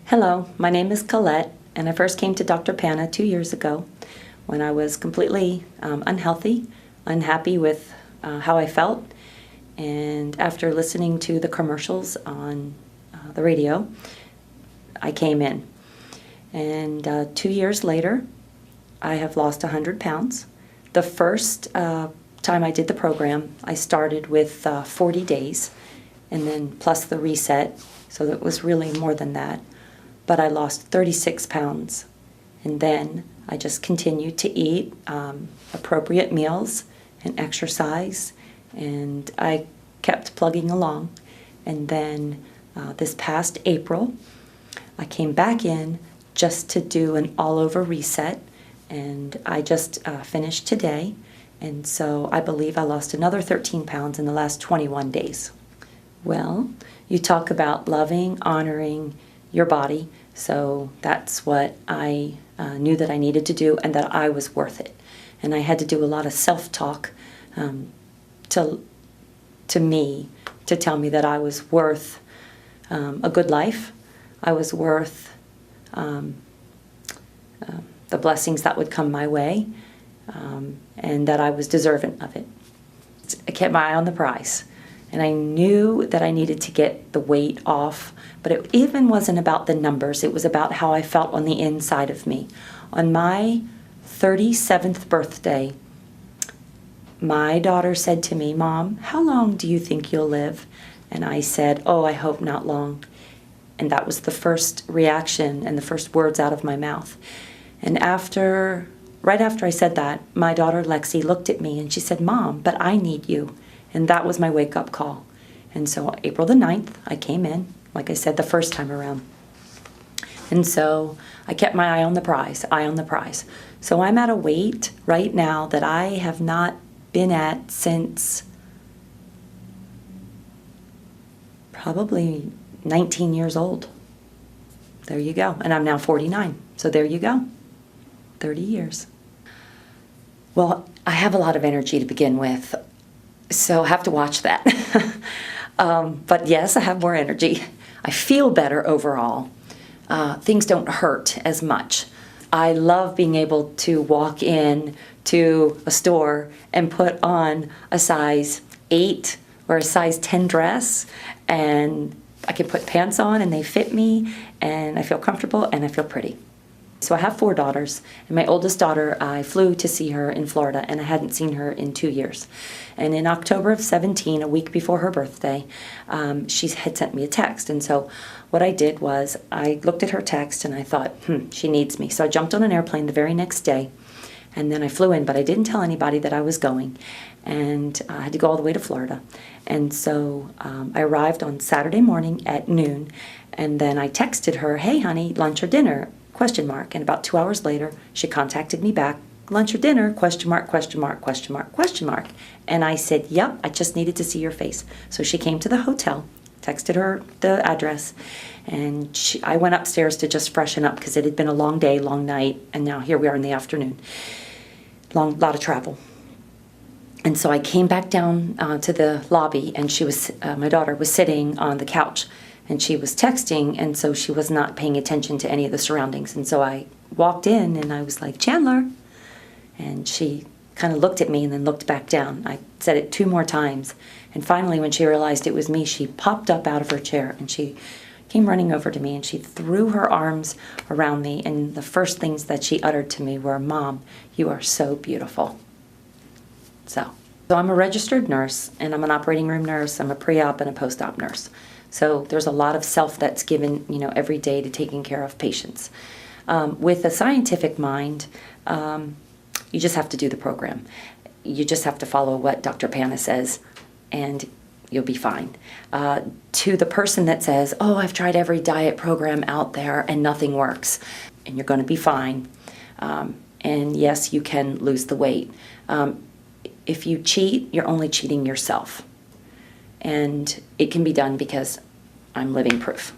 Hello, my name is Collette, and I first came to Dr. Panah 2 years ago when I was completely unhealthy, unhappy with how I felt, and after listening to the commercials on the radio, I came in. And 2 years later, I have lost 100 pounds. The first time I did the program, I started with 40 days, and then plus the reset, so it was really more than that. But I lost 36 pounds. And then I just continued to eat appropriate meals and exercise, and I kept plugging along. And then this past April, I came back in just to do an all-over reset, and I just finished today. And so I believe I lost another 13 pounds in the last 21 days. Well, you talk about loving, honoring your body. So that's what I knew that I needed to do, and that I was worth it. And I had to do a lot of self-talk to me to tell me that I was worth a good life. I was worth the blessings that would come my way, and that I was deserving of it. I kept my eye on the prize. And I knew that I needed to get the weight off, but it even wasn't about the numbers. It was about how I felt on the inside of me. On my 37th birthday, my daughter said to me, "Mom, how long do you think you'll live?" And I said, "Oh, I hope not long." And that was the first reaction and the first words out of my mouth. And right after I said that, my daughter Lexi looked at me and she said, "Mom, but I need you." And that was my wake-up call. And so April the 9th, I came in, like I said, the first time around. And so I kept my eye on the prize, So I'm at a weight right now that I have not been at since probably 19 years old. There you go. And I'm now 49. So there you go. 30 years. Well, I have a lot of energy to begin with. So I have to watch that. But yes, I have more energy. I feel better overall. Things don't hurt as much. I love being able to walk in to a store and put on a size 8 or a size 10 dress, and I can put pants on and they fit me, and I feel comfortable and I feel pretty. So I have 4 daughters, and my oldest daughter, I flew to see her in Florida, and I hadn't seen her in 2 years. And in October of 17, a week before her birthday, she had sent me a text. And so what I did was I looked at her text and I thought, she needs me. So I jumped on an airplane the very next day, and then I flew in, but I didn't tell anybody that I was going. And I had to go all the way to Florida. And so I arrived on Saturday morning at noon, and then I texted her, "Hey, honey, lunch or dinner?" ? And about 2 hours later, she contacted me back, "Lunch or dinner? ? And I said, "Yep, I just needed to see your face." So she came to the hotel, texted her the address, and I went upstairs to just freshen up because it had been a long day, long night, and now here we are in the afternoon. Lot of travel. And so I came back down to the lobby, and my daughter was sitting on the couch. And she was texting, and so she was not paying attention to any of the surroundings. And so I walked in, and I was like, "Chandler." And she kind of looked at me and then looked back down. I said it 2 more times. And finally, when she realized it was me, she popped up out of her chair, and she came running over to me, and she threw her arms around me. And the first things that she uttered to me were, "Mom, you are so beautiful." So I'm a registered nurse, and I'm an operating room nurse. I'm a pre-op and a post-op nurse. So there's a lot of self that's given, every day to taking care of patients. With a scientific mind, you just have to do the program. You just have to follow what Dr. Panah says, and you'll be fine. To the person that says, "Oh, I've tried every diet program out there and nothing works," and you're going to be fine. And yes, you can lose the weight. If you cheat, you're only cheating yourself. And it can be done because I'm living proof.